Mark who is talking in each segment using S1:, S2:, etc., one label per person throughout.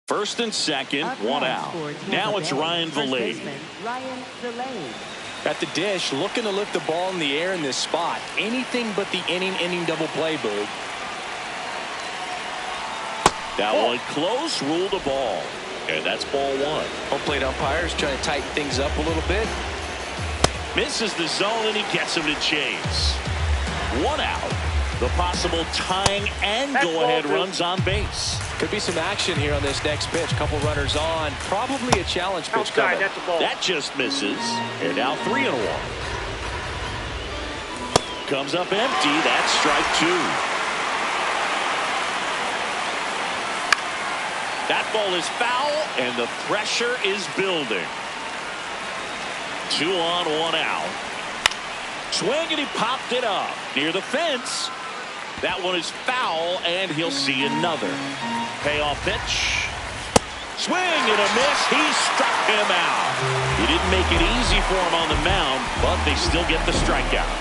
S1: First and second, one out. Now it's Ryan Vilade.
S2: At the dish, looking to lift the ball in the air in this spot. Anything but the inning double play, Boog.
S1: That one close, ruled a ball. And that's ball one.
S2: Home plate umpires trying to tighten things up a little bit.
S1: Misses the zone, and he gets him to chase. One out. The possible tying and go-ahead runs on base.
S2: Could be some action here on this next pitch. Couple runners on. Probably a challenge pitch coming.
S1: That just misses. And now 3-1. Comes up empty. That's strike two. That ball is foul, and the pressure is building. 2 on, 1 out. Swing, and he popped it up near the fence. That one is foul, and he'll see another. Payoff pitch. Swing and a miss. He struck him out. He didn't make it easy for him on the mound, but they still get the strikeout.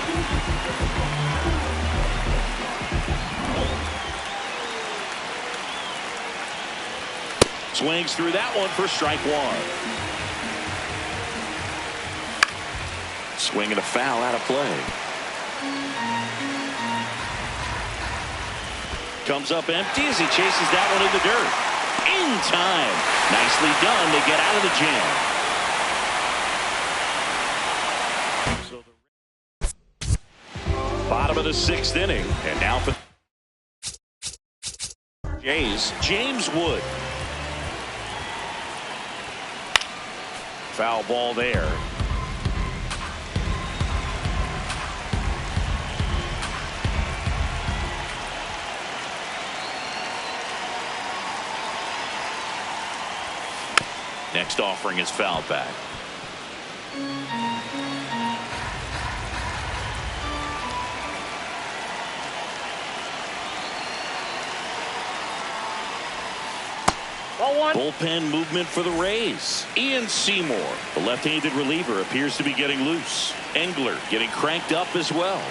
S1: Swings through that one for strike one. Swing and a foul out of play. Comes up empty as he chases that one in the dirt. In time. Nicely done to get out of the jam. Bottom of the 6th inning. And now for Jays, James Wood. Foul ball there. Next offering is fouled back. Bullpen movement for the Rays. Ian Seymour, the left-handed reliever, appears to be getting loose. Engler getting cranked up as well.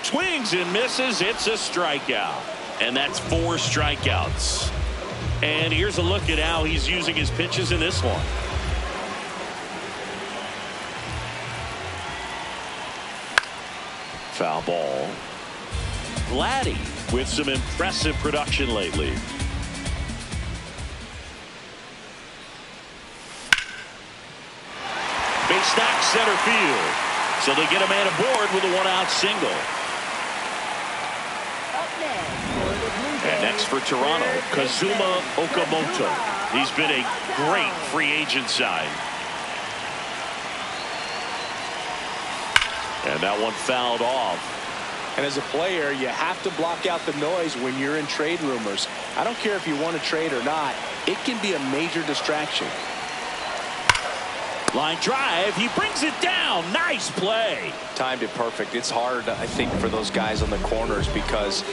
S1: Swings and misses. It's a strikeout. And that's 4 strikeouts. And here's a look at how he's using his pitches in this one. Foul ball. Vladdy with some impressive production lately. Base knock center field. So they get a man aboard with a 1-out single. And next for Toronto, Kazuma Okamoto. He's been a great free agent sign. And that one fouled off.
S2: And as a player, you have to block out the noise when you're in trade rumors. I don't care if you want to trade or not. It can be a major distraction.
S1: Line drive. He brings it down. Nice play.
S2: Timed it perfect. It's hard, I think, for those guys on the corners because,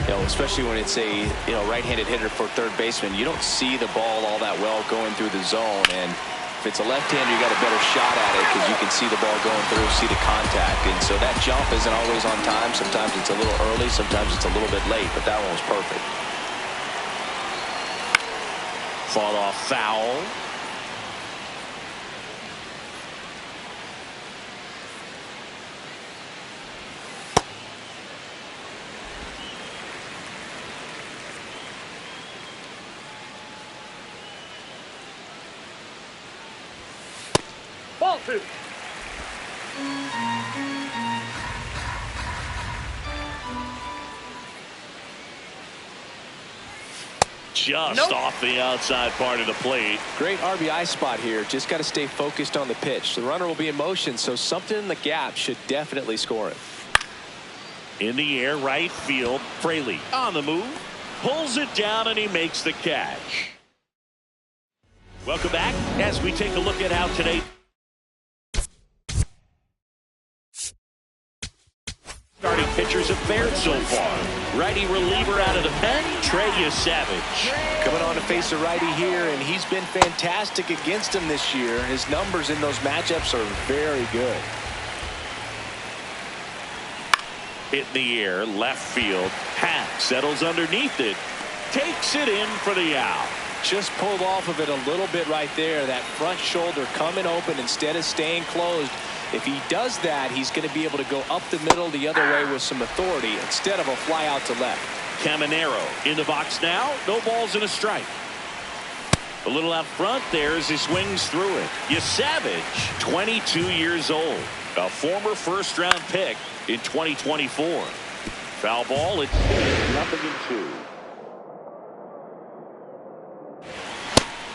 S2: you know, especially when it's a right-handed hitter for third baseman, you don't see the ball all that well going through the zone. And if it's a left-hander, you got a better shot at it because you can see the ball going through, see the contact. And so that jump isn't always on time. Sometimes it's a little early, sometimes it's a little bit late, but that one was perfect.
S1: Fought off foul.
S3: Ball 2.
S1: Just off the outside part of the plate.
S2: Great RBI spot here. Just got to stay focused on the pitch. The runner will be in motion, so something in the gap should definitely score it.
S1: In the air, right field. Fraley on the move. Pulls it down, and he makes the catch. Welcome back as we take a look at how today starting pitchers have fared so far. Righty reliever out of the pen, Trey Savage.
S2: Coming on to face a righty here, and he's been fantastic against him this year. His numbers in those matchups are very good.
S1: Hit in the air, left field. Hack settles underneath it. Takes it in for the out.
S2: Just pulled off of it a little bit right there. That front shoulder coming open instead of staying closed. If he does that, he's going to be able to go up the middle the other way with some authority instead of a fly out to left.
S1: Caminero in the box now. No balls and a strike. A little out front there as he swings through it. Savage, 22 years old. A former first-round pick in 2024. Foul ball. It's 0-2.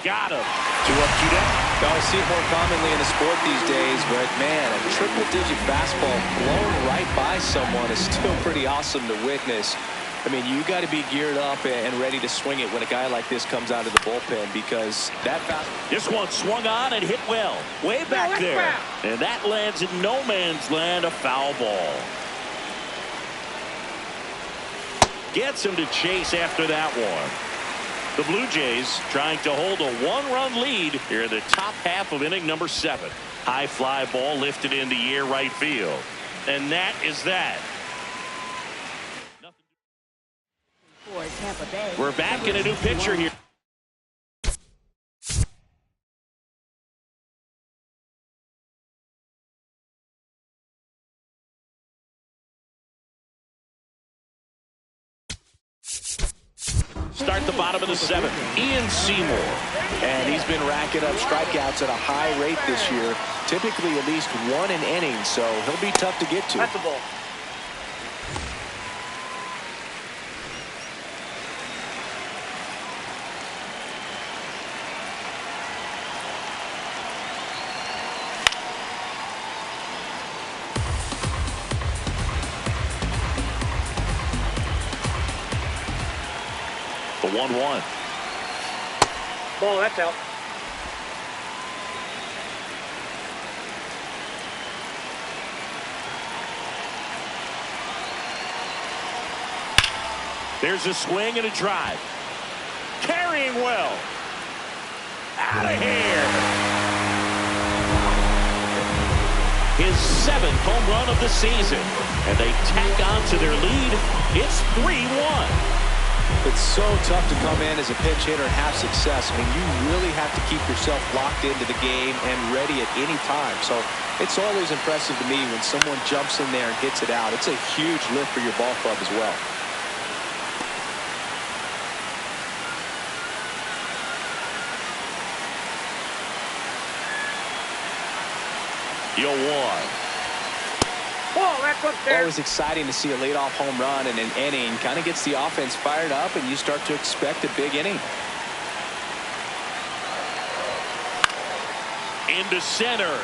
S1: Got him. 2 up, 2 down.
S2: I see it more commonly in the sport these days, but man, a triple-digit fastball blown right by someone is still pretty awesome to witness. I mean, you got to be geared up and ready to swing it when a guy like this comes out of the bullpen, because that fastball.
S1: This one swung on and hit well, way back there, and that lands in no man's land, a foul ball. Gets him to chase after that one. The Blue Jays trying to hold a 1-run lead here in the top half of inning number 7. High fly ball lifted in the air right field. And that is that. We're back in a new pitcher here. Start the bottom of the 7th. Ian Seymour.
S2: And he's been racking up strikeouts at a high rate this year. Typically at least 1 an inning, so he'll be tough to get to.
S3: That's the ball.
S1: The 1-1.
S3: Ball, that's out.
S1: There's a swing and a drive. Carrying well. Out of here. His 7th home run of the season. And they tack on to their lead. It's 3-1.
S2: It's so tough to come in as a pinch hitter and have success. I mean, you really have to keep yourself locked into the game and ready at any time. So it's always impressive to me when someone jumps in there and gets it out. It's a huge lift for your ball club as well.
S1: You'll one.
S3: Ball, that's up there.
S2: Always exciting to see a leadoff home run in an inning. Kind of gets the offense fired up, and you start to expect a big inning.
S1: Into center.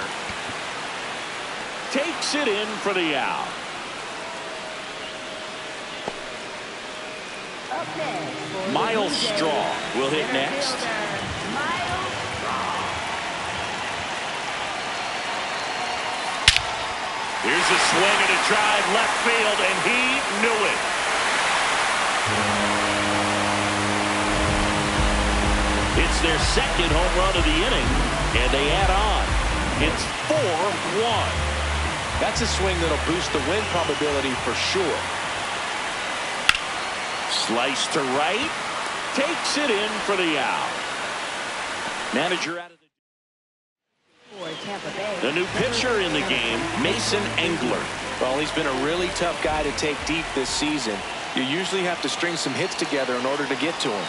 S1: Takes it in for the out. Miles Straw will hit next. Here's a swing and a drive left field, and he knew it. It's their 2nd home run of the inning, and they add on. It's 4-1.
S2: That's a swing that'll boost the win probability for sure.
S1: Slice to right. Takes it in for the out. Manager out of the new pitcher in the game, Mason Engler.
S2: Well, he's been a really tough guy to take deep this season. You usually have to string some hits together in order to get to him.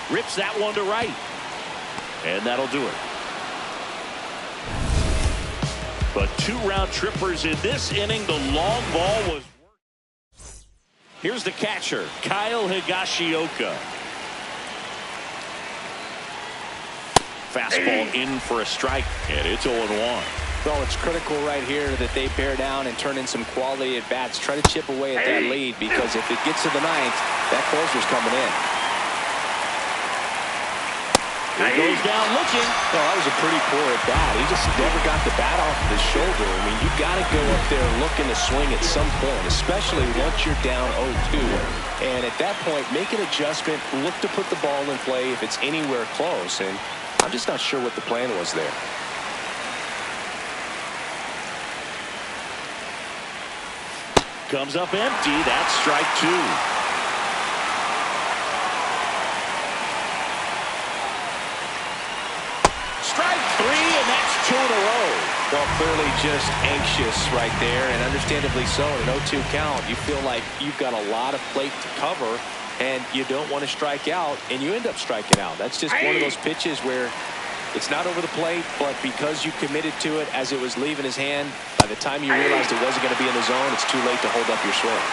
S1: Rips that one to right. And that'll do it. But 2 round trippers in this inning. The long ball was worked. Here's the catcher, Kyle Higashioka. Fastball in for a strike, and it's 0-1.
S2: Well, it's critical right here that they bear down and turn in some quality at-bats. Try to chip away at that lead, because if it gets to the 9th, that closer's coming in.
S1: He goes down looking.
S2: Well, that was a pretty poor at-bat. He just never got the bat off of his shoulder. I mean, you got to go up there looking to swing at some point, especially once you're down 0-2. And at that point, make an adjustment, look to put the ball in play if it's anywhere close. And I'm just not sure what the plan was there.
S1: Comes up empty. That's strike 2.
S2: clearly just anxious right there, and understandably so. In an 0-2 count, you feel like you've got a lot of plate to cover, and you don't want to strike out, and you end up striking out. That's just one of those pitches where it's not over the plate, but because you committed to it as it was leaving his hand, by the time you realized it wasn't going to be in the zone, it's too late to hold up your swing.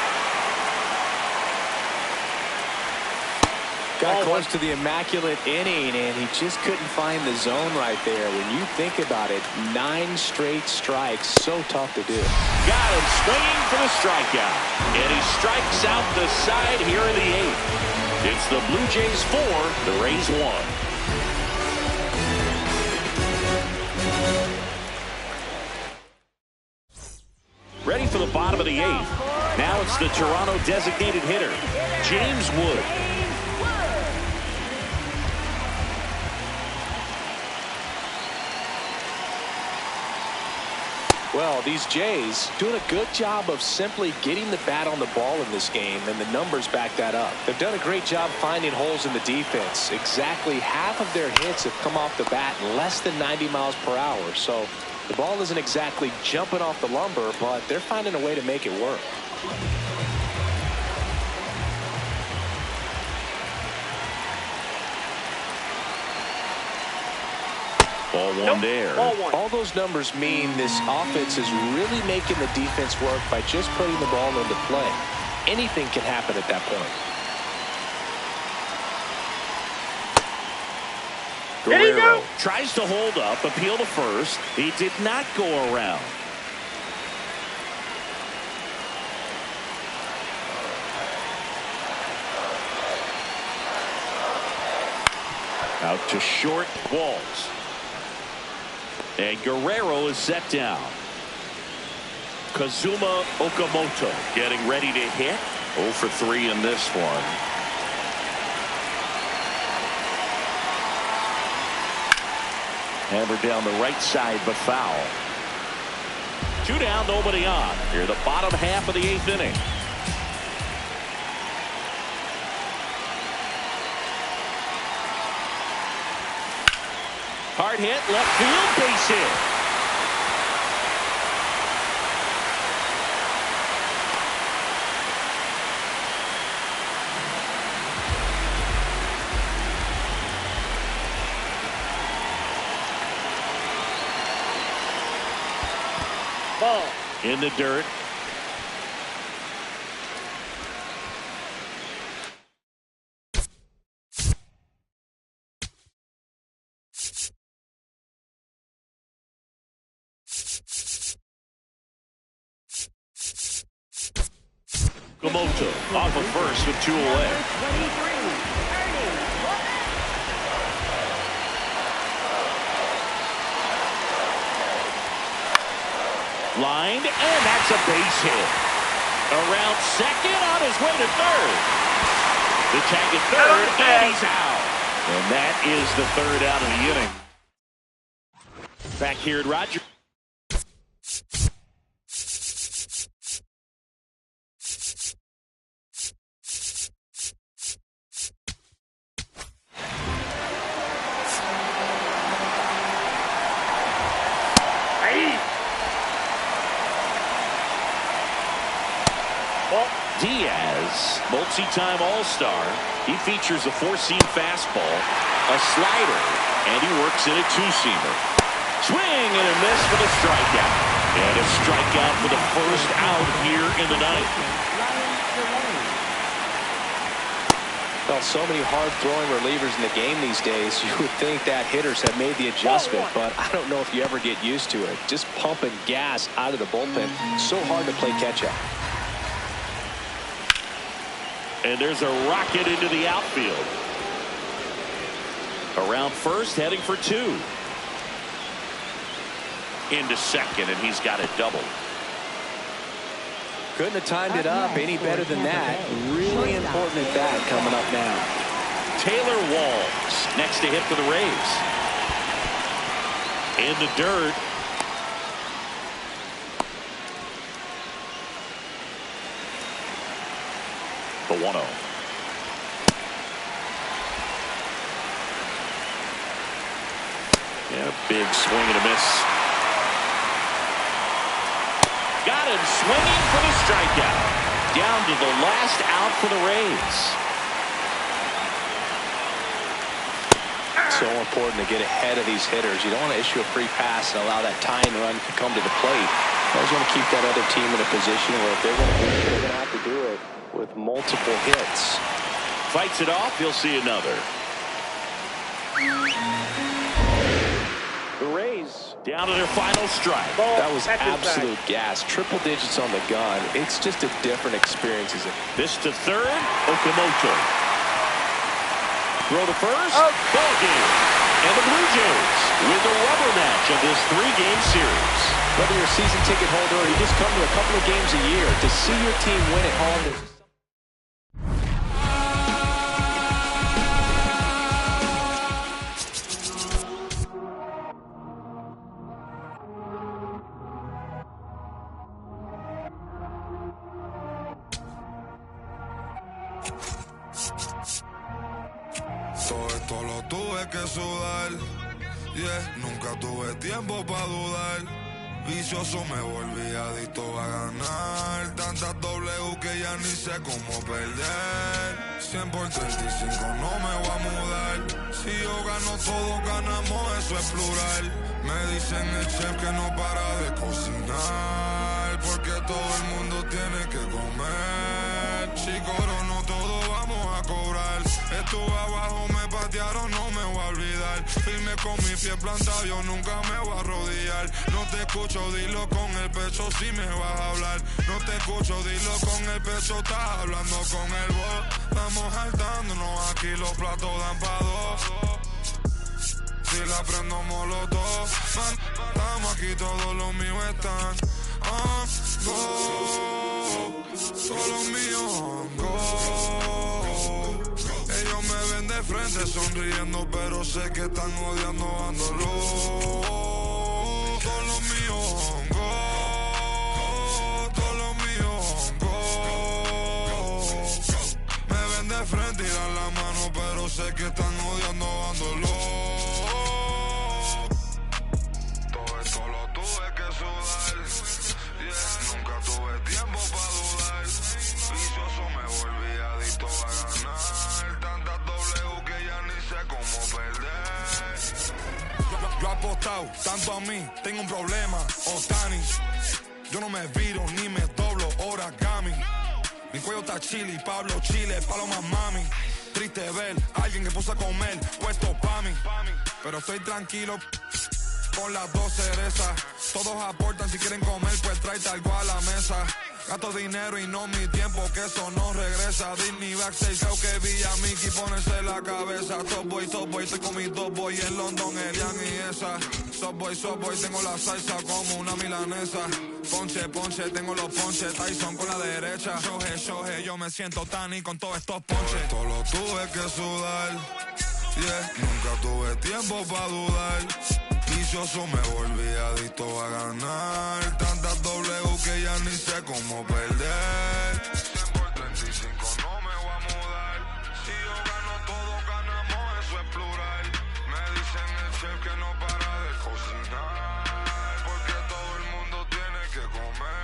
S2: Got close to the immaculate inning, and he just couldn't find the zone right there. When you think about it, 9 straight strikes, so tough to do.
S1: Got him swinging for the strikeout. And he strikes out the side here in the 8th. It's the Blue Jays 4, the Rays 1. Ready for the bottom of the 8th. Now it's the Toronto designated hitter, James Wood.
S2: Well, these Jays doing a good job of simply getting the bat on the ball in this game, and the numbers back that up. They've done a great job finding holes in the defense. Exactly half of their hits have come off the bat less than 90 miles per hour. So the ball isn't exactly jumping off the lumber, but they're finding a way to make it work.
S1: Ball one there.
S2: All those numbers mean this offense is really making the defense work by just putting the ball into play. Anything can happen at that point.
S1: Guerrero tries to hold up, appeal to first. He did not go around. Out to short, Walls. And Guerrero is set down. Kazuma Okamoto getting ready to hit. 0 for 3 in this one. Hammered down the right side, but foul. 2 down, nobody on. Here, the bottom half of the 8th inning. Hard hit, left field, base hit.
S3: Ball.
S1: In the dirt. Okamoto off of first with 2 away. Lined, and that's a base hit. Around second, on his way to third. The tag at third, and he's out. And that is the 3rd out of the inning. Back here at Rogers. Diaz, multi-time All-Star. He features a 4-seam fastball, a slider, and he works in a 2-seamer. Swing and a miss for the strikeout. And a strikeout for the first out here in the 9th.
S2: Well, so many hard-throwing relievers in the game these days. You would think that hitters have made the adjustment, but I don't know if you ever get used to it. Just pumping gas out of the bullpen. So hard to play catch-up.
S1: And there's a rocket into the outfield. Around first, heading for 2. Into second, and he's got it double.
S2: Couldn't have timed it up any better than that. Really important at that coming up now.
S1: Taylor Walls next to hit for the Rays. In the dirt. The 1-0. And a big swing and a miss. Got him swinging for the strikeout. Down to the last out for the Rays.
S2: So important to get ahead of these hitters. You don't want to issue a free pass and allow that tying run to come to the plate. You always want to keep that other team in a position where if they're going to do it, they're going to have to do it with multiple hits.
S1: Fights it off. He'll see another.
S3: The Rays
S1: down to their final strike.
S3: Ball,
S2: that was absolute gas. Triple digits on the gun. It's just a different experience.
S1: This to third. Okamoto. Throw to first. Ball game. And the Blue Jays with the rubber match of this 3-game series.
S2: Whether you're a season ticket holder or you just come to a couple of games a year, to see your team win at home.
S4: Todo esto lo tuve que sudar, yeah, nunca tuve tiempo para dudar. Vicioso me volví adicto a ganar. Tantas W que ya ni sé cómo perder. 100 por 35 no me voy a mudar. Si yo gano todos ganamos, eso es plural. Me dicen el chef que no para de cocinar, porque todo el mundo tiene que comer. Si corono todo vamos a cobrar. Estuve abajo, me patearon, no me voy a olvidar. Firme con mi pie plantado, yo nunca me voy a arrodillar. No te escucho, dilo con el pecho si me vas a hablar. No te escucho, dilo con el pecho, estás hablando con el voz. Estamos saltándonos aquí, los platos dan pa' dos. Si la prendo molotov, estamos aquí, todos los míos están on go. Todos los míos on go. Ellos me ven de frente sonriendo, pero sé que están odiando dándolo. Todos los míos on go. Todos los míos on go. Me ven de frente y dan la mano, pero sé que están odiando dándolo. Todo esto lo tuve que sudar, yeah, nunca tuve tiempo para dudar. Vicioso me volví adicto a ganar. Tantas W que ya ni sé cómo perder. Yo he apostado tanto a mí, tengo un problema, Otani. Yo no me viro ni me doblo, origami. Mi cuello está chili, Pablo Chile, paloma mami. Triste ver a alguien que puso a comer, puesto pa' mí. Pero estoy tranquilo con las 2 cerezas. Todos aportan, si quieren comer, pues tráete algo a la mesa. Gasto dinero y no mi tiempo, que eso no regresa. Disney backstage, creo que vi a Mickey ponerse la cabeza. Top boy, estoy con mis 2 boys en London, Elian y esa. Subway, tengo la salsa como una milanesa. Ponche, tengo los ponches. Tyson con la derecha. Shoje, yo me siento Tani con todos estos ponches. Todo lo tuve que sudar, yeah, nunca tuve tiempo para dudar. Vicioso me volví adicto a ganar. Tantas W que ya ni sé cómo perder. 100 por 35 no me voy a mudar. Si yo gano todo ganamos, eso es plural. Me dicen el chef que no para de cocinar, porque todo el mundo tiene que comer.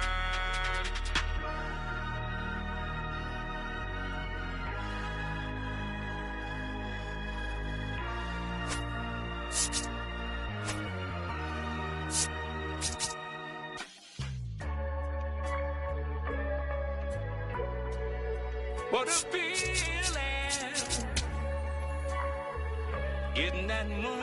S5: What a feeling, getting that money.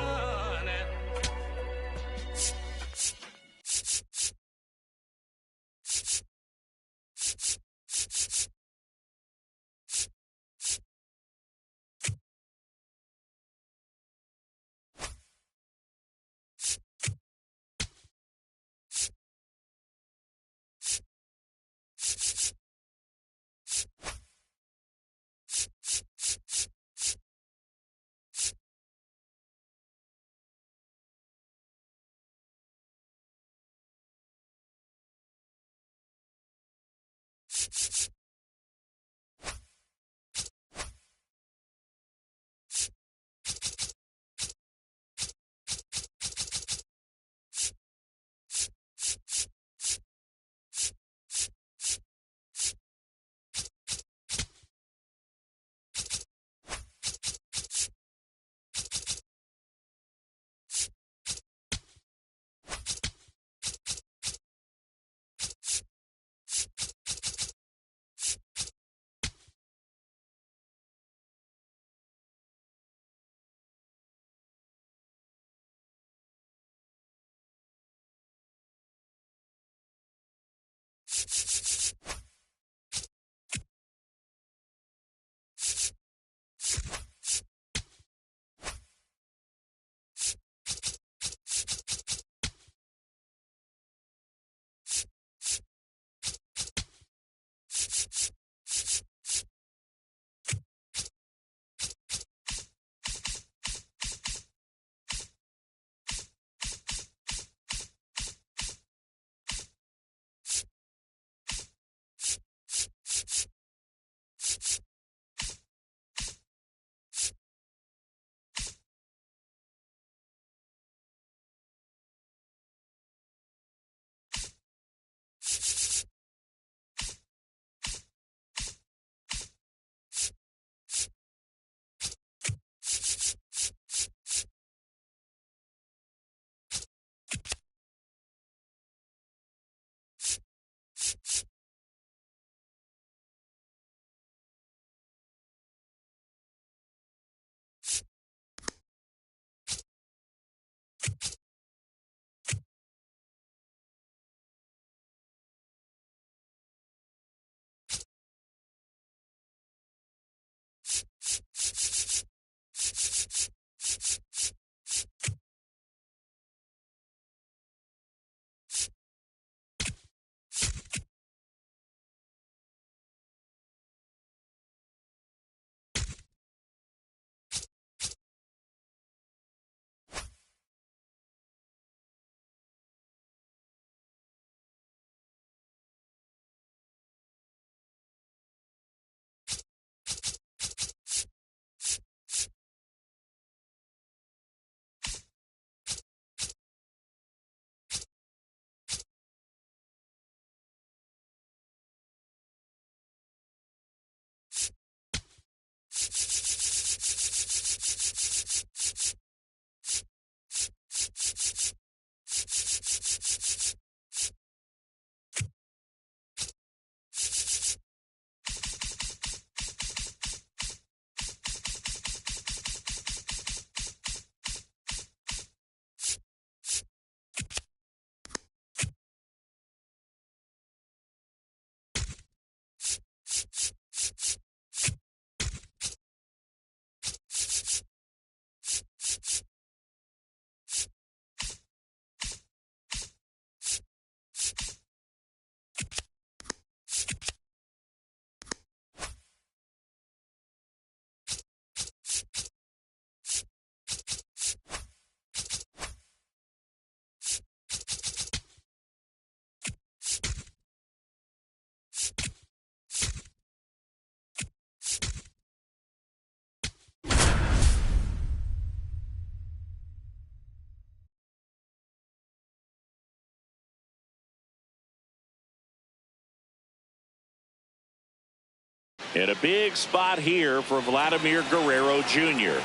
S1: And a big spot here for Vladimir Guerrero Jr.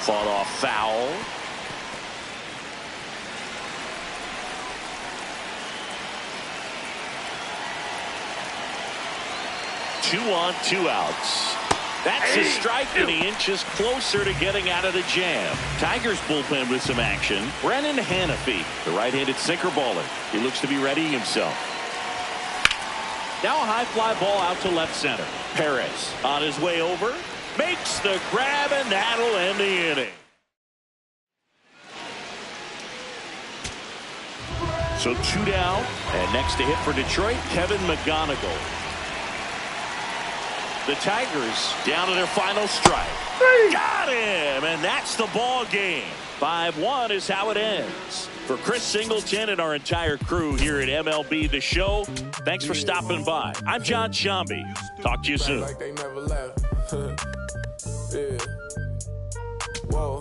S1: Fought off foul. Two on, two outs. That's a strike, and he inches closer to getting out of the jam. Tigers bullpen with some action. Brennan Hannafy, the right-handed sinker baller. He looks to be readying himself. Now a high fly ball out to left center. Perez on his way over. Makes the grab, and that'll end the inning. So two down, and next to hit for Detroit, Kevin McGonigal. The Tigers down to their final strike. Got him, and that's the ball game. 5-1 is how it ends. For Chris Singleton and our entire crew here at MLB The Show, thanks for stopping by. I'm John Shambi. Talk to you soon.
S6: Like they never left. Yeah. Whoa.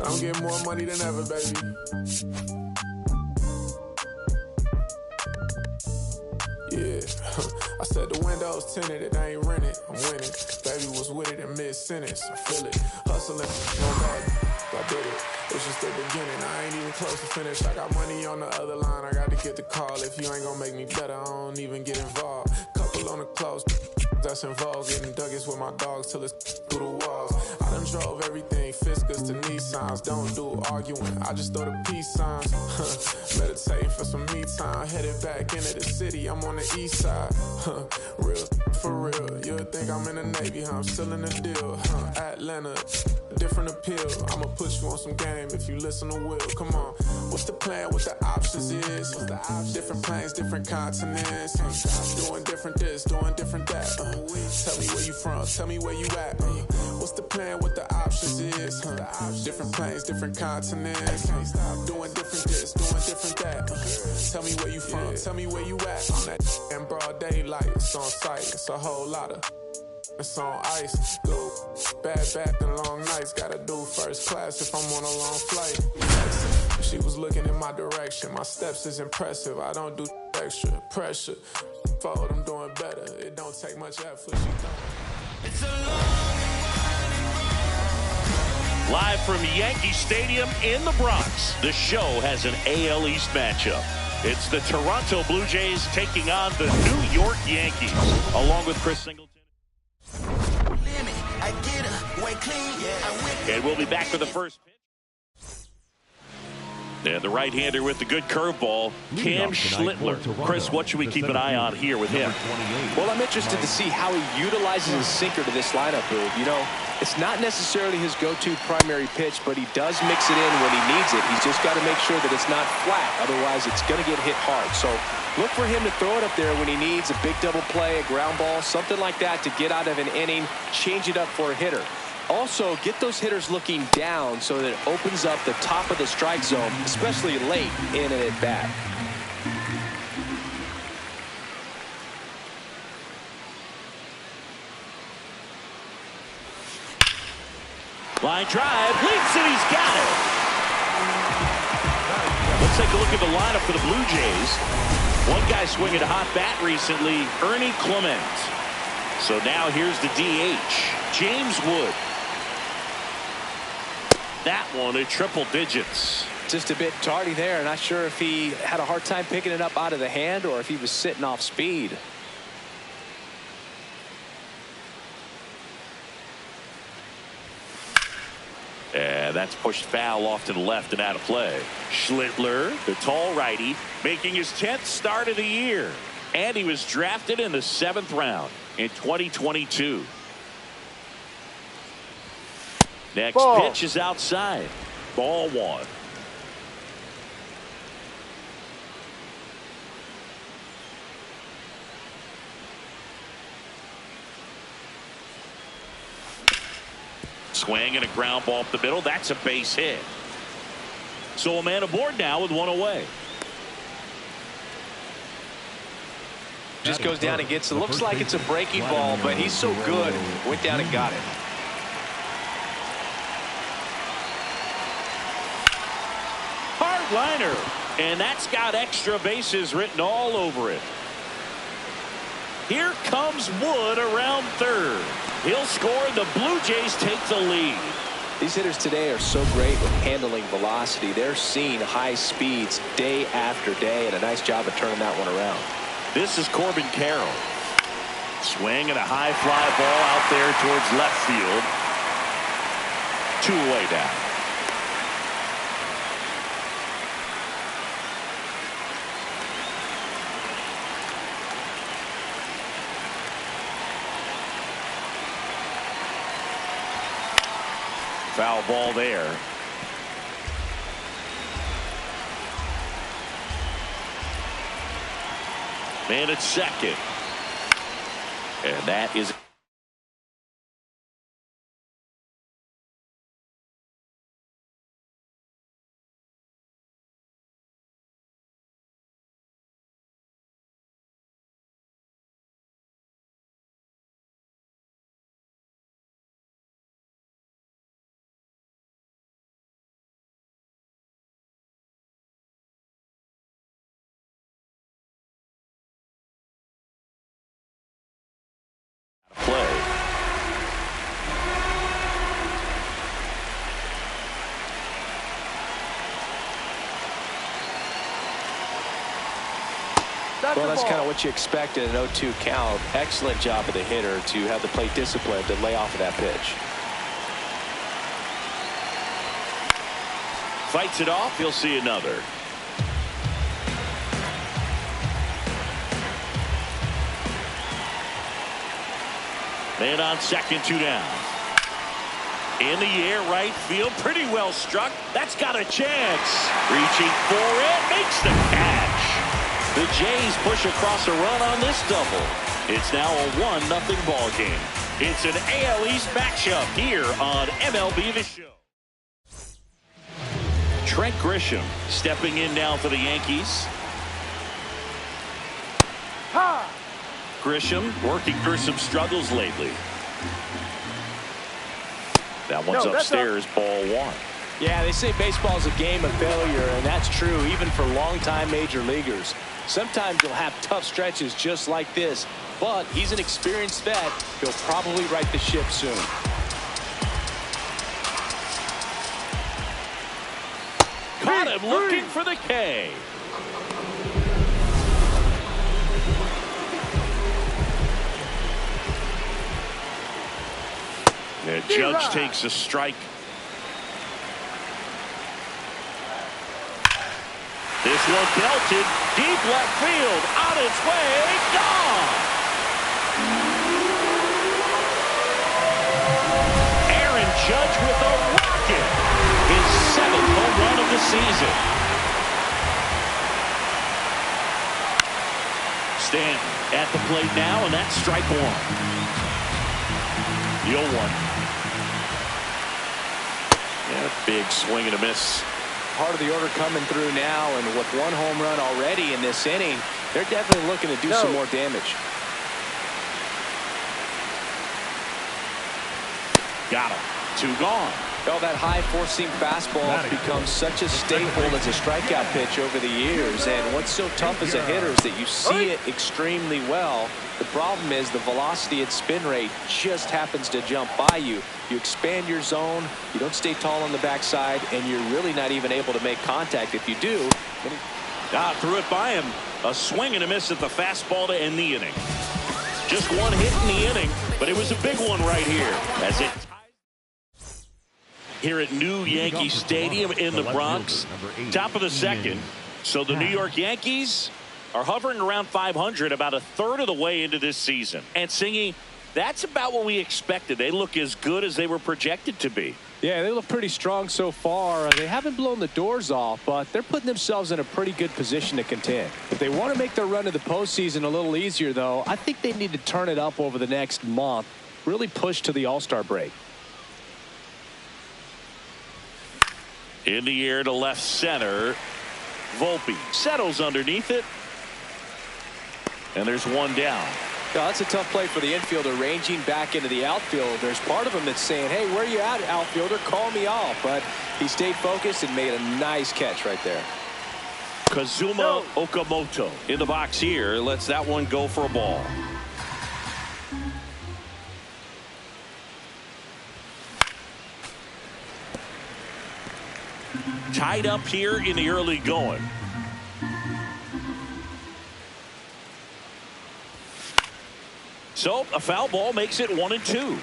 S6: I'm getting more money than ever, baby. Yeah, I said the window's tinted, it ain't rented, I'm winning. Baby was with it in mid-sentence, I feel it. Hustling, no bad, I did it. It's just the beginning, I ain't even close to finish. I got money on the other line, I got to get the call. If you ain't gonna make me better, I don't even get involved. Couple on the close, that's involved. Getting Douglas with my dogs till it's through the walls. I done drove everything, Fiskars to Nissans. Don't do arguing, I just throw the peace signs. Meditating for some me time. Headed back into the city, I'm on the east side. Real for real, you'll think I'm in the Navy, I'm still in the deal. Atlanta, different appeal. I'ma put you on some game if you listen to Will. Come on, what's the plan, what the options is? Different planes, different continents. Doing different this, doing different that. Tell me where you from, tell me where you at. What's the plan, what the options is? Different planes, different continents. Doing different this, doing different that. Tell me where you from, tell me where you at. On that in broad daylight, it's on sight, it's a whole lot of. It's on ice, go bad back and long nights. Gotta do first class if I'm on a long flight. She was looking in my direction. My steps is impressive. I don't do extra pressure. Forward, I'm doing better. It don't take much effort.
S5: It's a long
S1: Live from Yankee Stadium in the Bronx, the show has an AL East matchup. It's the Toronto Blue Jays taking on the New York Yankees, along with Chris Singleton. And we'll be back for the first pitch. And the right-hander with the good curveball, Cam Schlittler. Chris, what should we keep an eye on here with him?
S2: Well, I'm interested to see how he utilizes his sinker to this lineup, Boog. You know, it's not necessarily his go-to primary pitch, but he does mix it in when he needs it. He's just got to make sure that it's not flat. Otherwise, it's going to get hit hard. So look for him to throw it up there when he needs a big double play, a ground ball, something like that to get out of an inning, change it up for a hitter. Also, get those hitters looking down so that it opens up the top of the strike zone, especially late in an at-bat.
S1: Line drive, leaps and he's got it. Let's take a look at the lineup for the Blue Jays. One guy swinging a hot bat recently, Ernie Clement. So now here's the DH, James Wood. That one at triple digits.
S2: Just a bit tardy there. Not sure if he had a hard time picking it up out of the hand or if he was sitting off speed.
S1: And that's pushed foul off to the left and out of play. Schlittler, the tall righty, making his 10th start of the year. And he was drafted in the 7th round in 2022. Next pitch is outside. Ball one. Swing and a ground ball up the middle. That's a base hit. So a man aboard now with one away.
S2: Just goes down and gets it. Looks like it's a breaking ball, but he's so good. Went down and got it.
S1: Hard liner. And that's got extra bases written all over it. Here comes Wood around third. He'll score and the Blue Jays take the lead.
S2: These hitters today are so great with handling velocity. They're seeing high speeds day after day, and a nice job of turning that one around.
S1: This is Corbin Carroll. Swing and a high fly ball out there towards left field. 2 away now. Foul ball there. Man at second. And that is play.
S2: Well, that's kind of what you expect in an 0-2 count. Excellent job of the hitter to have the plate discipline to lay off of that pitch.
S1: Fights it off. He'll see another. Man on second, 2 down. In the air, right field, pretty well struck. That's got a chance. Reaching for it, makes the catch. The Jays push across a run on this double. It's now a 1-0 ball game. It's an AL East matchup here on MLB The Show. Trent Grisham stepping in now for the Yankees. Grisham working through some struggles lately. That one's upstairs, ball one.
S2: Yeah, they say baseball is a game of failure, and that's true even for longtime major leaguers. Sometimes you'll have tough stretches just like this, but he's an experienced vet. He'll probably right the ship soon.
S1: Caught him looking for the K. Judge takes a strike. This one belted deep left field, on its way, gone. Aaron Judge with a rocket, his 7th home run of the season. Stanton at the plate now, and that's strike 1. The 0-1. Yeah, big swing and a miss.
S2: Part of the order coming through now, and with 1 home run already in this inning, they're definitely looking to do some more damage.
S1: Got him. 2 gone.
S2: Well, that high four-seam fastball has become such a staple as a strikeout pitch over the years, and what's so tough as a hitter is that you see it extremely well. The problem is the velocity and spin rate just happens to jump by you. You expand your zone, you don't stay tall on the backside, and you're really not even able to make contact. If you do,
S1: Threw it by him. A swing and a miss at the fastball to end the inning. Just 1 hit in the inning, but it was a big one right here as it here at New Yankee Stadium in the Bronx. Top of the 2nd. So the New York Yankees are hovering around 500, about a third of the way into this season. And Singy, that's about what we expected. They look as good as they were projected to be.
S2: Yeah, they look pretty strong so far. They haven't blown the doors off, but they're putting themselves in a pretty good position to contend. If they want to make their run to the postseason a little easier, though, I think they need to turn it up over the next month. Really push to the All-Star break.
S1: In the air to left center. Volpe settles underneath it. And there's 1 down.
S2: Now, that's a tough play for the infielder ranging back into the outfield. There's part of him that's saying, hey, where you at, outfielder? Call me off. But he stayed focused and made a nice catch right there.
S1: Kazuma Okamoto in the box here. Lets that one go for a ball. Tied up here in the early going. So a foul ball makes it 1-2.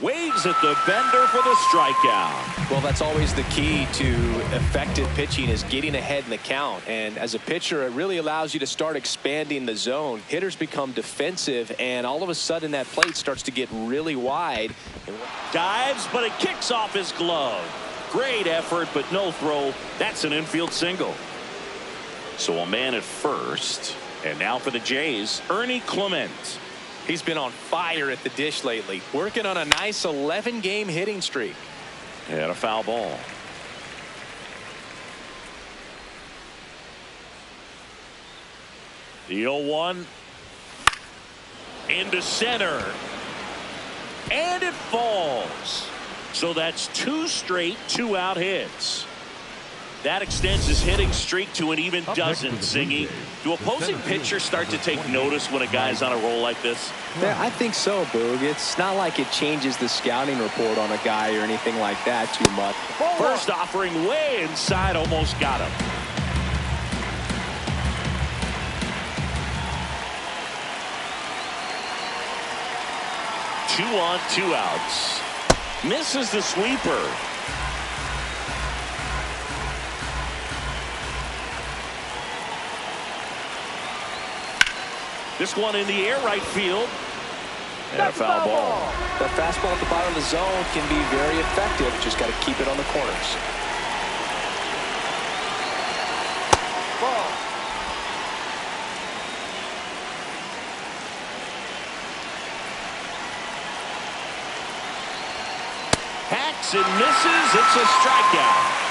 S1: Waves at the bender for the strikeout.
S2: Well, that's always the key to effective pitching, is getting ahead in the count. And as a pitcher, it really allows you to start expanding the zone. Hitters become defensive, and all of a sudden that plate starts to get really wide.
S1: Dives, but it kicks off his glove. Great effort, but no throw. That's an infield single. So a man at first. And now for the Jays, Ernie Clement.
S2: He's been on fire at the dish lately, working on a nice 11-game hitting streak.
S1: And a foul ball. The 0-1 into center, and it falls. So that's 2 straight 2-out hits. That extends his hitting streak to an even dozen. Singy, do opposing pitchers start to take notice when a guy's on a roll like this?
S2: Yeah, I think so, Boog. It's not like it changes the scouting report on a guy or anything like that too much.
S1: First offering way inside, almost got him. Two on, 2 outs. Misses the sweeper. This one in the air, right field. And a foul ball.
S2: That fastball at the bottom of the zone can be very effective. Just got to keep it on the corners.
S3: Ball.
S1: Hacks and misses. It's a strikeout.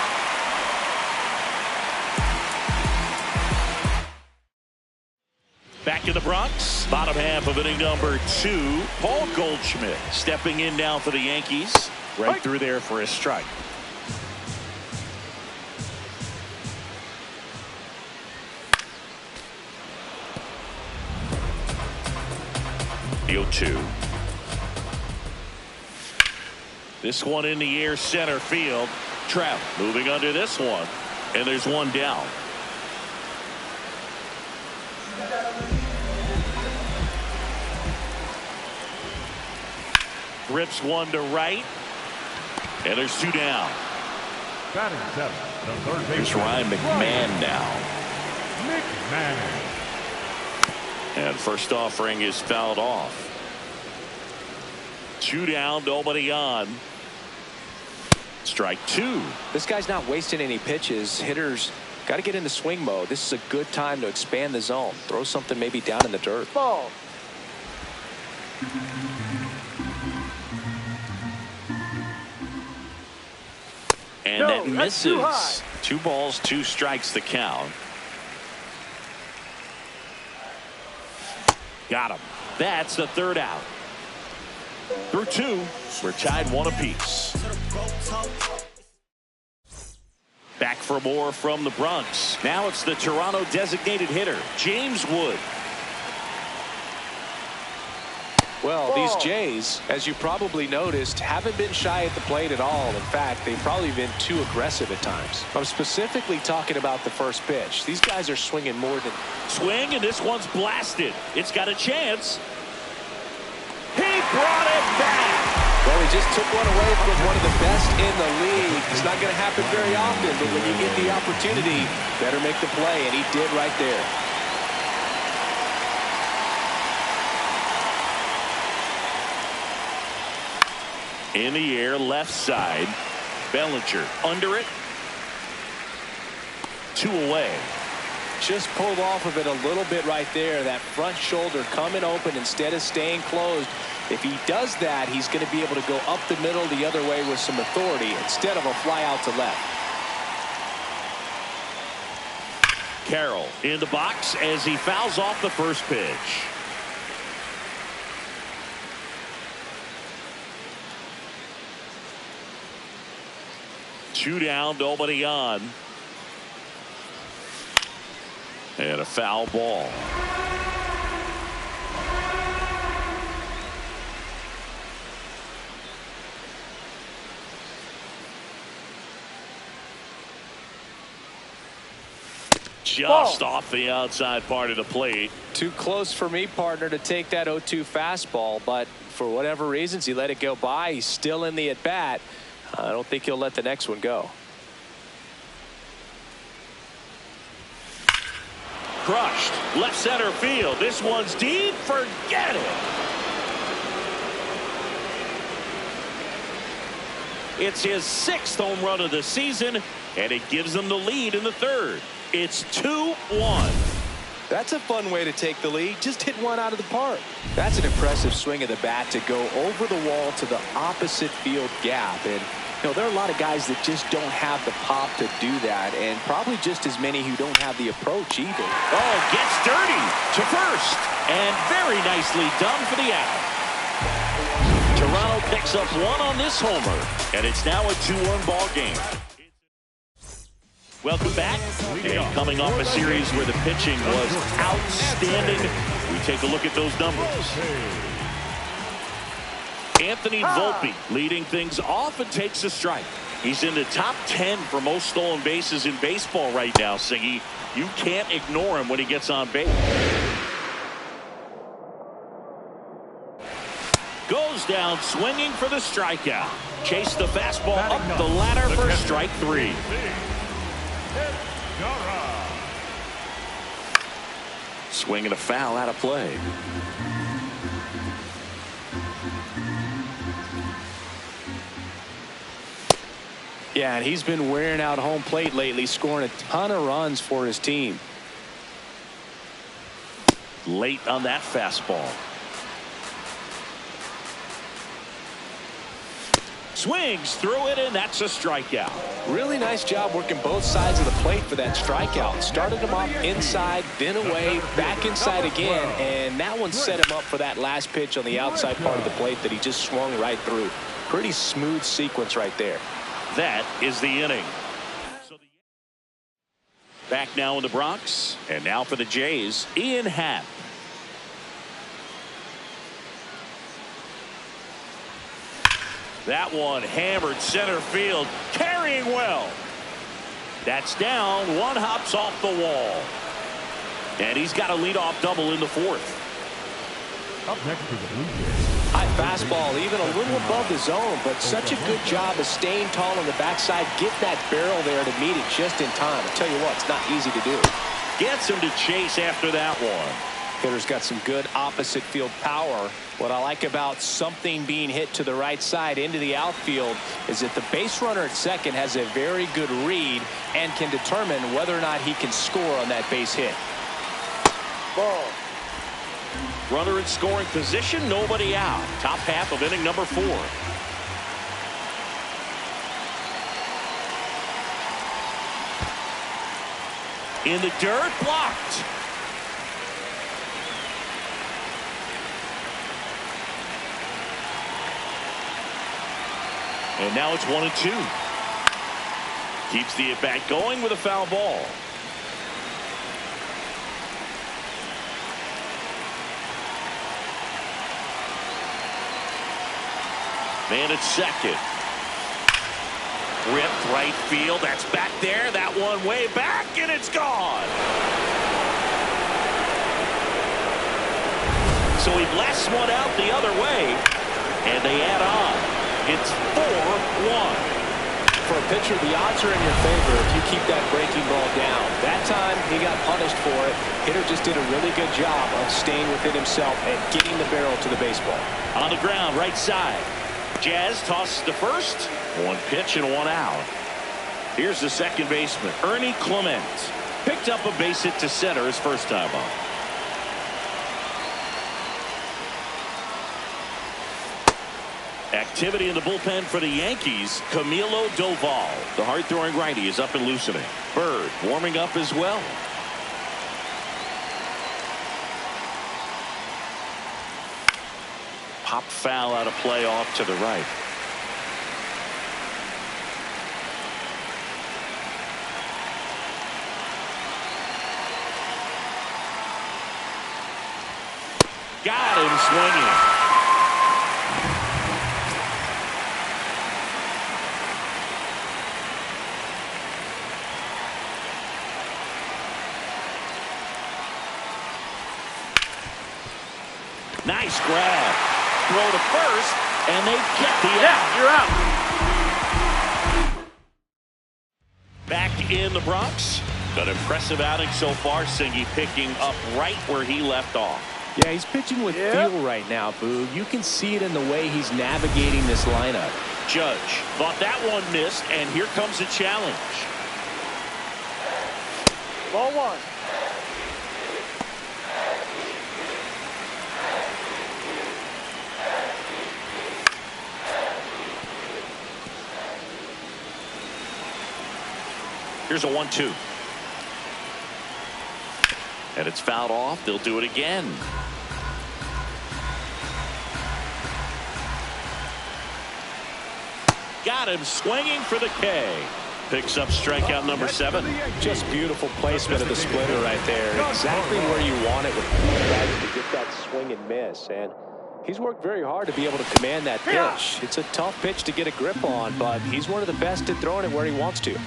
S1: Back in the Bronx, bottom half of inning number 2. Paul Goldschmidt stepping in now for the Yankees. Right through there for a strike. The 0-2. This one in the air, center field. Trout moving under this one. And there's one down. Rips one to right. And there's two down.
S7: Batting seven, the third
S1: Here's
S7: baseman,
S1: Ryan McMahon now.
S7: McMahon.
S1: And first offering is fouled off. Two down, nobody on. Strike two.
S2: This guy's not wasting any pitches. Hitters got to get into swing mode. This is a good time to expand the zone. Throw something maybe down in the dirt.
S3: Ball.
S1: And
S3: No,
S1: that
S3: that's too high.
S1: misses. 2 balls, 2 strikes the count. Got him. That's the third out. Through 2, we're tied 1 apiece. Back for more from the Bronx. Now it's the Toronto designated hitter, James Wood.
S2: Well, these Jays, as you probably noticed, haven't been shy at the plate at all. In fact, they've probably been too aggressive at times. I'm specifically talking about the first pitch. These guys are swinging more than...
S1: Swing, and this one's blasted. It's got a chance. He brought it back.
S2: Well, he just took one away from one of the best in the league. It's not going to happen very often, but when you get the opportunity, better make the play, and he did right there.
S1: In the air, left side. Bellinger under it. 2 away.
S2: Just pulled off of it a little bit right there. That front shoulder coming open instead of staying closed. If he does that, he's going to be able to go up the middle the other way with some authority instead of a fly out to left.
S1: Carroll in the box as he fouls off the first pitch. Two down, nobody on. And a foul ball. Just off the outside part of the plate.
S2: Too close for me, partner, to take that 0-2 fastball, but for whatever reasons, he let it go by. He's still in the at-bat. I don't think he'll let the next one go.
S1: Crushed. Left center field. This one's deep. Forget it. It's his 6th home run of the season, and it gives them the lead in the 3rd. It's 2-1.
S2: That's a fun way to take the lead. Just hit one out of the park. That's an impressive swing of the bat to go over the wall to the opposite field gap. And, you know, there are a lot of guys that just don't have the pop to do that, and probably just as many who don't have the approach either.
S1: Oh, gets dirty to first. And very nicely done for the out. Toronto picks up 1 on this homer, and it's now a 2-1 ball game. Welcome back. And coming off a series where the pitching was outstanding, we take a look at those numbers. Anthony Volpe leading things off and takes a strike. He's in the top 10 for most stolen bases in baseball right now, Siggy. You can't ignore him when he gets on base. Goes down swinging for the strikeout. Chase the fastball up the ladder for strike 3. Swinging a foul out of play.
S2: Yeah, and he's been wearing out home plate lately, scoring a ton of runs for his team.
S1: Late on that fastball. Swings through it, and that's a strikeout.
S2: Really nice job working both sides of the plate for that strikeout. Started him off inside, then away, back inside again, and that one set him up for that last pitch on the outside part of the plate that he just swung right through. Pretty smooth sequence right there.
S1: That is the inning. Back now in the Bronx, and now for the Jays, Ian Happ. That one hammered center field, carrying well. That's down. One hops off the wall. And he's got a leadoff double in the 4th.
S7: Up next to the Blue Jays,
S2: High fastball, even a little above the zone, but such a good job of staying tall on the backside, get that barrel there to meet it just in time. I tell you what, it's not easy to do.
S1: Gets him to chase after that one.
S2: Hitter's got some good opposite field power. What I like about something being hit to the right side into the outfield is that the base runner at second has a very good read and can determine whether or not he can score on that base hit.
S3: Ball.
S1: Runner in scoring position, nobody out. Top half of inning number 4. In the dirt, blocked. And now it's 1-2. Keeps the at-bat going with a foul ball. Man at second. Ripped right field. That's back there. That one way back, and it's gone. So he blasts one out the other way, and they add on. It's 4-1.
S2: For a pitcher, the odds are in your favor if you keep that breaking ball down. That time, he got punished for it. Hitter just did a really good job of staying within himself and getting the barrel to the baseball.
S1: On the ground, right side. Jazz tosses to first. One pitch and one out. Here's the second baseman, Ernie Clement. Picked up a base hit to center his first time up. Activity in the bullpen for the Yankees. Camilo Doval, the hard-throwing righty, is up and loosening. Bird warming up as well. Pop foul out of play off to the right. Got him swinging. Nice grab. Throw to first, and they get the out.
S3: You're out.
S1: Back in the Bronx. An impressive outing so far. Singy picking up right where he left off.
S2: Yeah, he's pitching with feel right now, Boo. You can see it in the way he's navigating this lineup.
S1: Judge thought that one missed, and here comes the challenge.
S3: Ball 1.
S1: Here's a 1-2. And it's fouled off. They'll do it again. Got him swinging for the K. Picks up strikeout number 7.
S2: Just beautiful placement of the splitter right there. Exactly where you want it with to get that swing and miss. And he's worked very hard to be able to command that pitch. It's a tough pitch to get a grip on, but he's one of the best at throwing it where he wants to.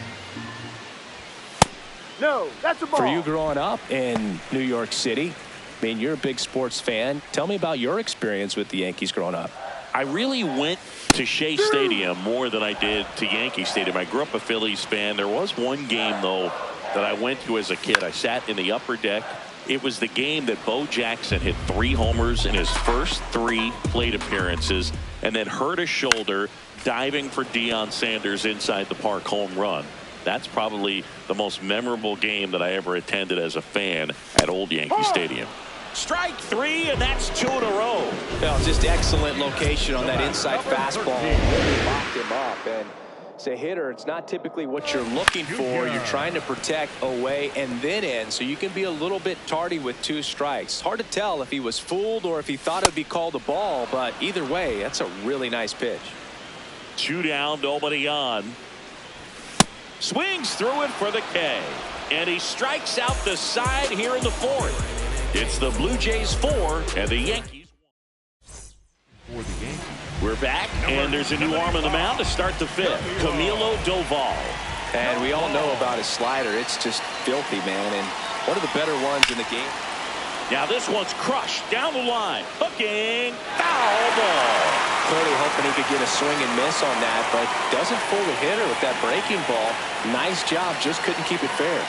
S3: No, that's a ball.
S2: For you growing up in New York City, I mean, you're a big sports fan. Tell me about your experience with the Yankees growing up.
S1: I really went to Shea Stadium more than I did to Yankee Stadium. I grew up a Phillies fan. There was one game, though, that I went to as a kid. I sat in the upper deck. It was the game that Bo Jackson hit 3 homers in his first 3 plate appearances and then hurt his shoulder diving for Deion Sanders' inside the park home run. That's probably the most memorable game that I ever attended as a fan at Old Yankee Stadium. Strike 3, and that's 2 in a row.
S2: No, just excellent location on that inside fastball. Really locked him up. And as a hitter, it's not typically what you're looking for. You're trying to protect away and then in, so you can be a little bit tardy with 2 strikes. Hard to tell if he was fooled or if he thought it would be called a ball, but either way, that's a really nice pitch.
S1: 2 down, nobody on. Swings through it for the K. And he strikes out the side here in the 4th. It's the Blue Jays 4 and the Yankees 1. We're back, and there's a new arm on the mound to start the 5th. Camilo Doval.
S2: And we all know about his slider. It's just filthy, man. And one of the better ones in the game.
S1: Now this one's crushed down the line. Hooking. Foul ball.
S2: Clearly hoping he could get a swing and miss on that, but doesn't fool the hitter with that breaking ball. Nice job, just couldn't keep it fair.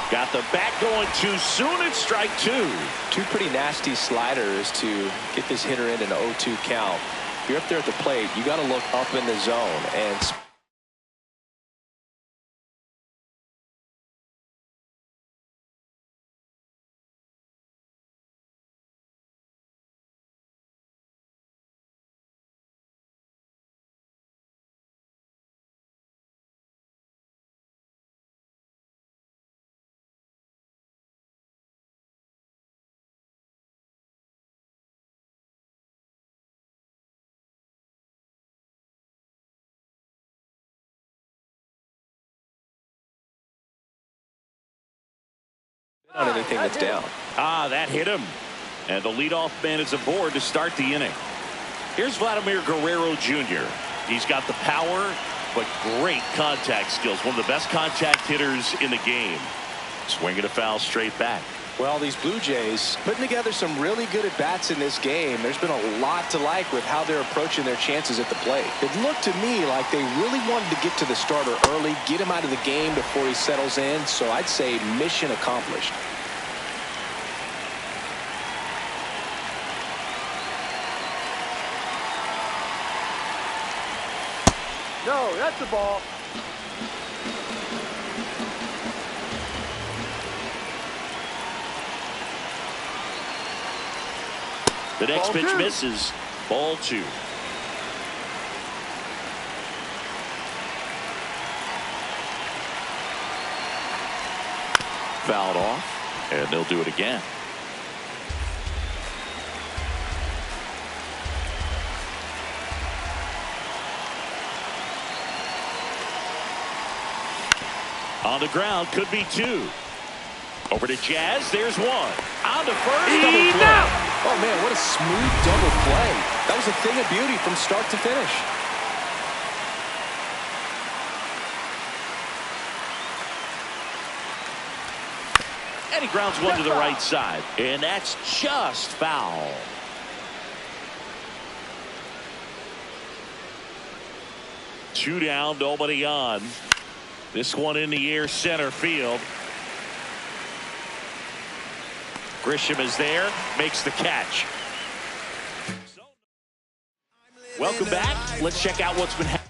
S1: Got the bat going too soon. It's strike two.
S2: Two pretty nasty sliders to get this hitter in an 0-2 count. If you're up there at the plate, you got to look up in the zone and on anything that's down.
S1: That hit him. And the leadoff man is aboard to start the inning. Here's Vladimir Guerrero Jr. He's got the power, but great contact skills. One of the best contact hitters in the game. Swinging a foul straight back.
S2: Well, these Blue Jays putting together some really good at-bats in this game. There's been a lot to like with how they're approaching their chances at the plate. It looked to me like they really wanted to get to the starter early, get him out of the game before he settles in. So I'd say mission accomplished.
S3: No, that's a ball.
S1: The next
S3: Ball
S1: pitch
S3: two.
S1: misses. Ball two. Fouled off, and they'll do it again. On the ground, could be two. Over to Jazz, there's one. On to first, double play.
S2: Oh, man, what a smooth double play. That was a thing of beauty from start to finish.
S1: And he grounds one to the right side. And that's just foul. Two down, nobody on. This one in the air, center field. Grisham is there, makes the catch. Welcome back. Let's check out what's been happening.